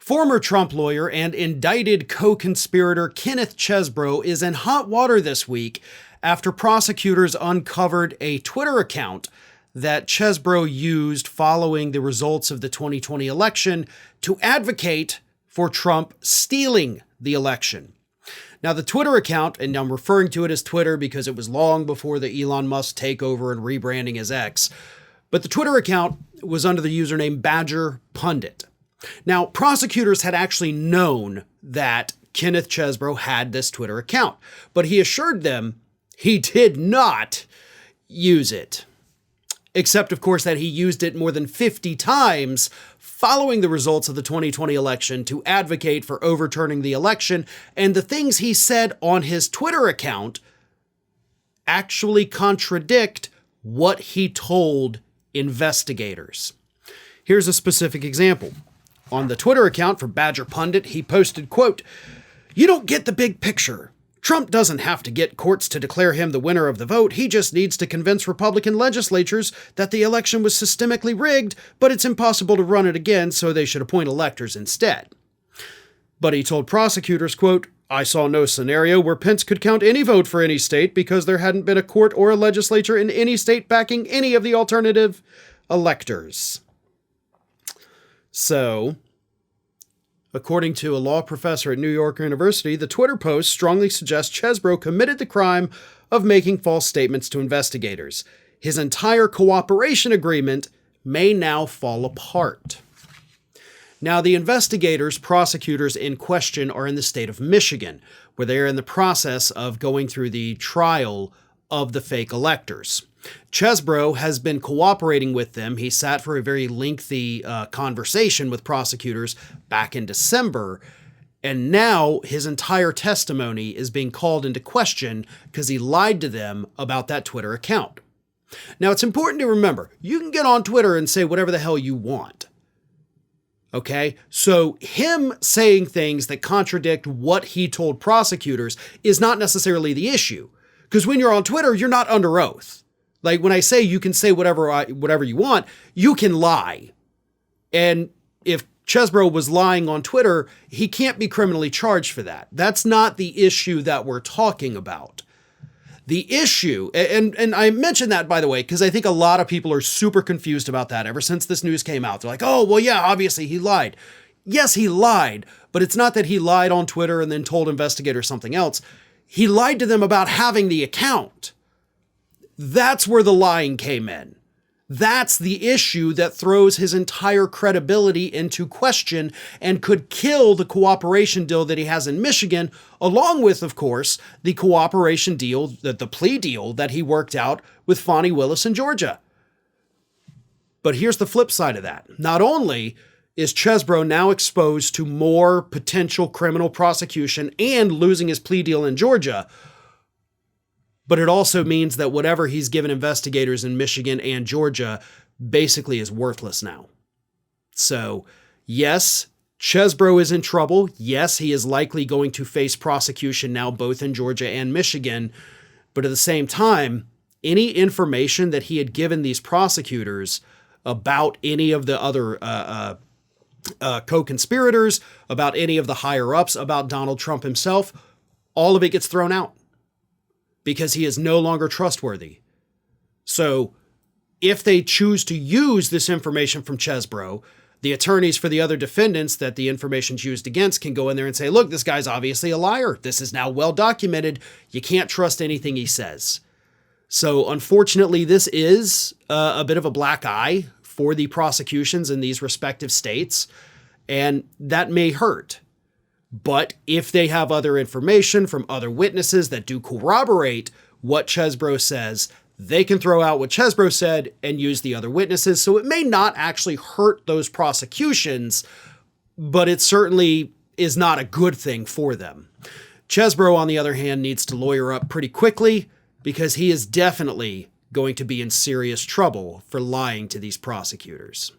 Former Trump lawyer and indicted co-conspirator Kenneth Chesebro is in hot water this week after prosecutors uncovered a Twitter account that Chesebro used following the results of the 2020 election to advocate for Trump stealing the election. Now, the Twitter account, and I'm referring to it as Twitter because it was long before the Elon Musk takeover and rebranding as X, but the Twitter account was under the username Badger Pundit. Now, prosecutors had actually known that Kenneth Chesebro had this Twitter account, but he assured them he did not use it. Except, of course, that he used it more than 50 times following the results of the 2020 election to advocate for overturning the election, and the things he said on his Twitter account actually contradict what he told investigators. Here's a specific example. On the Twitter account for Badger Pundit, he posted, quote, "You don't get the big picture. Trump doesn't have to get courts to declare him the winner of the vote. He just needs to convince Republican legislatures that the election was systemically rigged, but it's impossible to run it again, so they should appoint electors instead." But he told prosecutors, quote, "I saw no scenario where Pence could count any vote for any state because there hadn't been a court or a legislature in any state backing any of the alternative electors." So, according to a law professor at New York University, the Twitter post strongly suggests Chesebro committed the crime of making false statements to investigators. His entire cooperation agreement may now fall apart. Now, the prosecutors in question are in the state of Michigan, where they are in the process of going through the trial of the fake electors. Chesebro has been cooperating with them. He sat for a very lengthy conversation with prosecutors back in December, and now his entire testimony is being called into question because he lied to them about that Twitter account. Now, it's important to remember, you can get on Twitter and say whatever the hell you want. Okay? So him saying things that contradict what he told prosecutors is not necessarily the issue. Because when you're on Twitter, you're not under oath. Like when I say you can say whatever you want, you can lie. And if Chesebro was lying on Twitter, he can't be criminally charged for that. That's not the issue that we're talking about. The issue, and I mentioned that, by the way, because I think a lot of people are super confused about that ever since this news came out. They're like, oh, well, yeah, obviously he lied. Yes, he lied, but it's not that he lied on Twitter and then told investigators something else. He lied to them about having the account. That's where the lying came in. That's the issue that throws his entire credibility into question and could kill the cooperation deal that he has in Michigan, along with, of course, the cooperation deal, the plea deal that he worked out with Fani Willis in Georgia. But here's the flip side of that. Not only is Chesebro now exposed to more potential criminal prosecution and losing his plea deal in Georgia, but it also means that whatever he's given investigators in Michigan and Georgia basically is worthless now. So, yes, Chesebro is in trouble. Yes, he is likely going to face prosecution now both in Georgia and Michigan. But at the same time, any information that he had given these prosecutors about any of the other co-conspirators, about any of the higher-ups, about Donald Trump himself, all of it gets thrown out because he is no longer trustworthy. So if they choose to use this information from Chesebro, the attorneys for the other defendants that the information's used against can go in there and say, look, this guy's obviously a liar. This is now well documented. You can't trust anything he says. So unfortunately, this is a bit of a black eye for the prosecutions in these respective states, and that may hurt. But if they have other information from other witnesses that do corroborate what Chesebro says, they can throw out what Chesebro said and use the other witnesses. So it may not actually hurt those prosecutions, but it certainly is not a good thing for them. Chesebro, on the other hand, needs to lawyer up pretty quickly because he is definitely going to be in serious trouble for lying to these prosecutors.